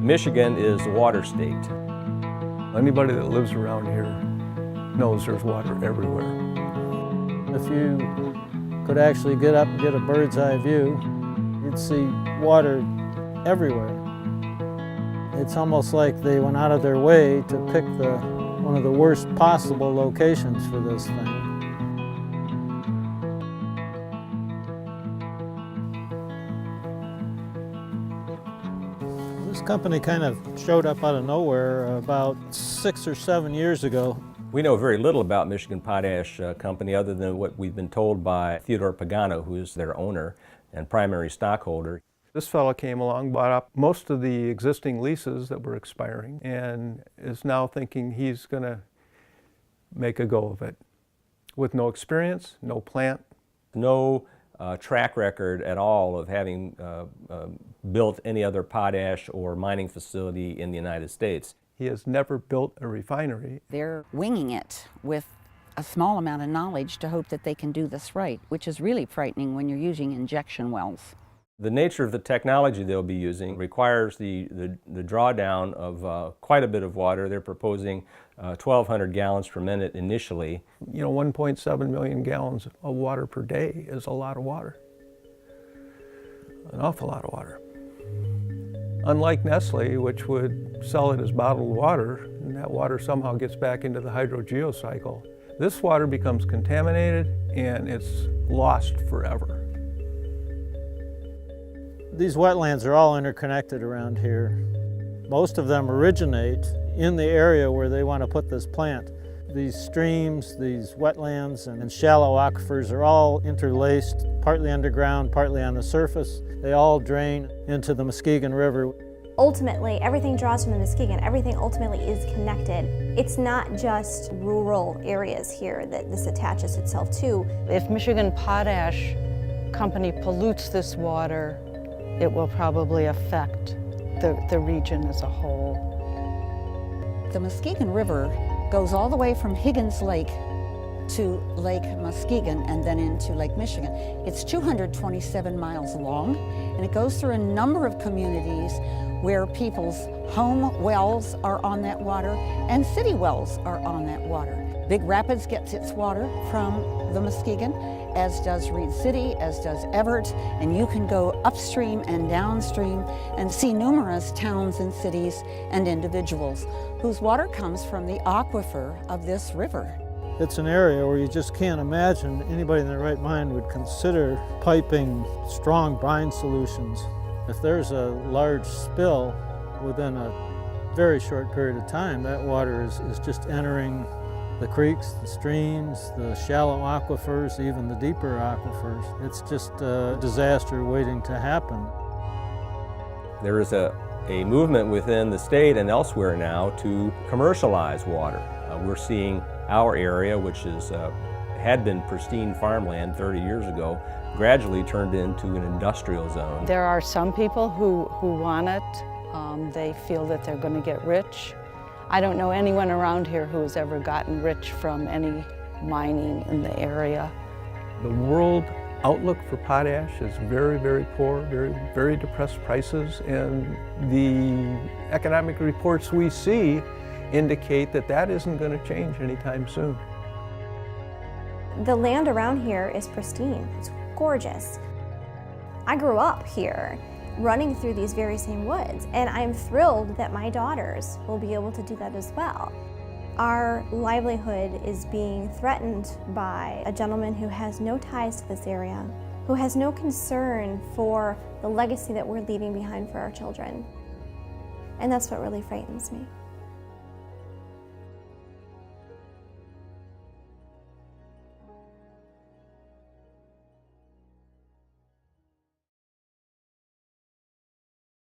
Michigan is a water state. Anybody that lives around here knows there's water everywhere. If you could actually get up and get a bird's eye view, you'd see water everywhere. It's almost like they went out of their way to pick one of the worst possible locations for this thing. This company kind of showed up out of nowhere about 6 or 7 years ago. We know very little about Michigan Potash Company other than what we've been told by Theodore Pagano, who is their owner and primary stockholder. This fellow came along, bought up most of the existing leases that were expiring, and is now thinking he's going to make a go of it. With no experience, no plant. No track record at all of having built any other potash or mining facility in the United States. He has never built a refinery. They're winging it with a small amount of knowledge to hope that they can do this right, which is really frightening when you're using injection wells. The nature of the technology they'll be using requires the drawdown of quite a bit of water. They're proposing 1,200 gallons per minute initially. You know, 1.7 million gallons of water per day is a lot of water. An awful lot of water. Unlike Nestle, which would sell it as bottled water, and that water somehow gets back into the hydrogeocycle, this water becomes contaminated and it's lost forever. These wetlands are all interconnected around here. Most of them originate in the area where they want to put this plant. These streams, these wetlands, and shallow aquifers are all interlaced, partly underground, partly on the surface. They all drain into the Muskegon River. Ultimately, everything draws from the Muskegon. Everything ultimately is connected. It's not just rural areas here that this attaches itself to. If Michigan Potash Company pollutes this water, it will probably affect the region as a whole. The Muskegon River goes all the way from Higgins Lake to Lake Muskegon and then into Lake Michigan. It's 227 miles long, and it goes through a number of communities where people's home wells are on that water and city wells are on that water. Big Rapids gets its water from the Muskegon, as does Reed City, as does Everett, and you can go upstream and downstream and see numerous towns and cities and individuals whose water comes from the aquifer of this river. It's an area where you just can't imagine anybody in their right mind would consider piping strong brine solutions. If there's a large spill within a very short period of time, that water is just entering the creeks, the streams, the shallow aquifers, even the deeper aquifers. It's just a disaster waiting to happen. There is a movement within the state and elsewhere now to commercialize water. We're seeing our area, which had been pristine farmland 30 years ago, gradually turned into an industrial zone. There are some people who want it. They feel that they're going to get rich. I don't know anyone around here who has ever gotten rich from any mining in the area. The world outlook for potash is very, very poor, very depressed prices, and the economic reports we see indicate that that isn't going to change anytime soon. The land around here is pristine. It's gorgeous. I grew up here, running through these very same woods, and I'm thrilled that my daughters will be able to do that as well. Our livelihood is being threatened by a gentleman who has no ties to this area, who has no concern for the legacy that we're leaving behind for our children. And that's what really frightens me.